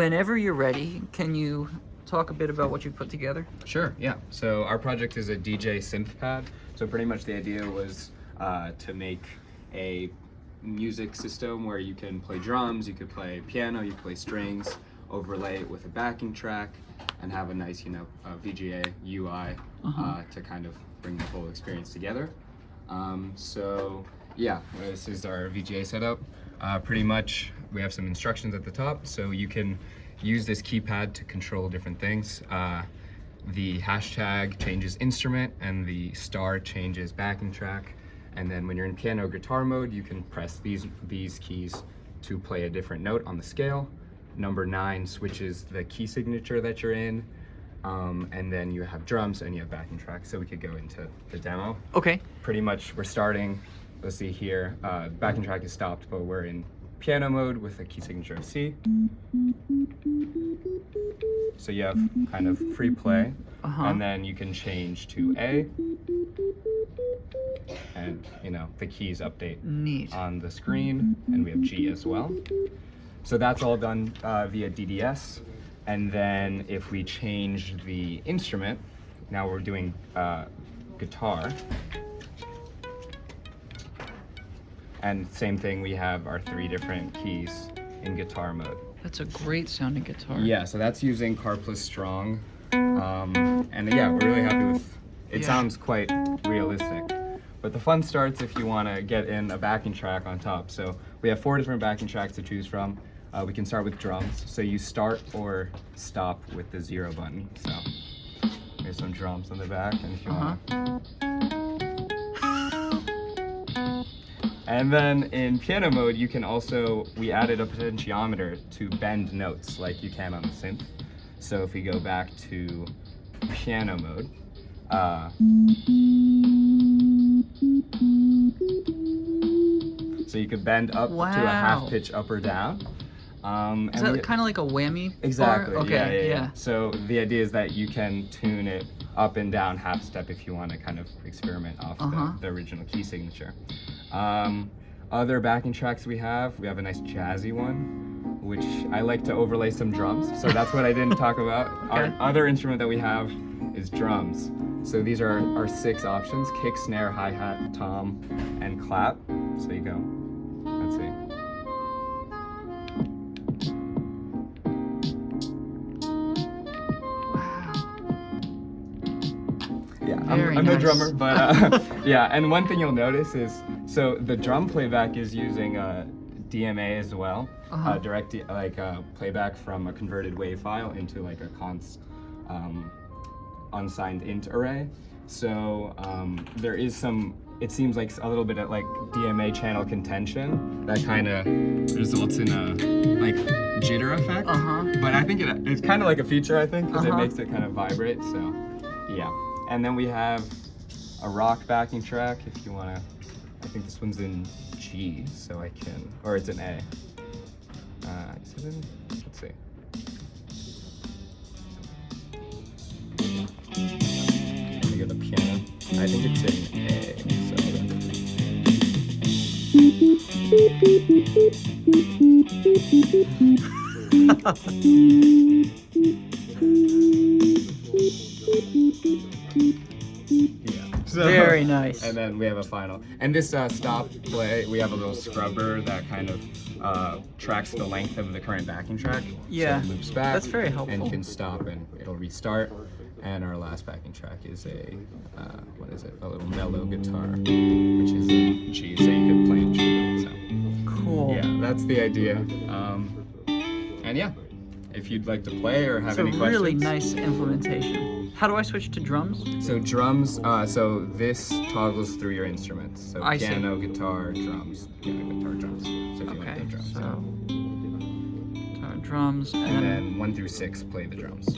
Whenever you're ready, can you talk a bit about what you've put together? Sure, yeah. So our project is a DJ Synth Pad. So pretty much the idea was to make a music system where you can play drums, you could play piano, you could play strings, overlay it with a backing track, and have a nice, VGA UI to kind of bring the whole experience together. So yeah, this is our VGA setup. Pretty much we have some instructions at the top, so you can use this keypad to control different things. The hashtag changes instrument and the star changes backing track. And then when you're in piano guitar mode, you can press these keys to play a different note on the scale. Number 9 switches the key signature that you're in. And then you have drums and you have backing tracks. So we could go into the demo. Okay. Pretty much we're starting, let's see here, backing track is stopped, but we're in piano mode with a key signature of C. So you have kind of free play, and then you can change to A, and the keys update on the screen, and we have G as well. So that's all done via DDS. And then if we change the instrument, now we're doing guitar. And same thing, we have our 3 different keys in guitar mode. That's a great sounding guitar. Yeah, so that's using Carplus Strong. And yeah, we're really happy with it. Sounds quite realistic. But the fun starts if you want to get in a backing track on top. So we have 4 different backing tracks to choose from. We can start with drums. So you start or stop with the 0 button. So here's some drums on the back, and if you want to. And then in piano mode, you can also, we added a potentiometer to bend notes like you can on the synth. So if we go back to piano mode, so you could bend up to a half pitch up or down. Is that kind of like a whammy? Exactly. Bar? Okay. Yeah. So the idea is that you can tune it up and down half step if you want to kind of experiment off the original key signature. Other backing tracks we have a nice jazzy one, which I like to overlay some drums. So that's what I didn't talk about. Our other instrument that we have is drums. So these are our 6 options: kick, snare, hi-hat, tom, and clap. So you go. Let's see. I'm no drummer, but yeah. And one thing you'll notice is, so the drum playback is using DMA as well, direct playback from a converted WAV file into like a const unsigned int array. So there is some, it seems like a little bit of like DMA channel contention that kind of results in a like jitter effect. But I think it's kind of like a feature, I think, because it makes it kind of vibrate. So yeah. And then we have a rock backing track if you want to. I think this one's in G, so I can, or it's in A. Is it in? Let's see. Let me go to piano. I think it's in So, very nice. And then we have a final. And this stop play, we have a little scrubber that kind of tracks the length of the current backing track. Yeah, so it loops back. That's very helpful. And you can stop and it'll restart. And our last backing track is a, what is it? A little mellow guitar, which is in G, so you can play in G. So. Cool. Yeah, that's the idea. And yeah, if you'd like to play or have any questions. It's a really nice implementation. How do I switch to drums? So drums, so this toggles through your instruments. So piano, guitar, drums, piano, guitar, drums. So if you want the drums. So guitar, drums, and then 1 through 6 play the drums.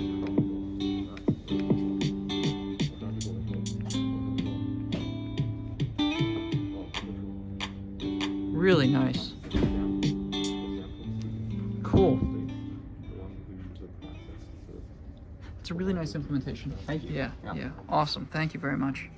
Really nice. Cool. It's a really nice implementation. Thank you. Yeah. Awesome. Thank you very much.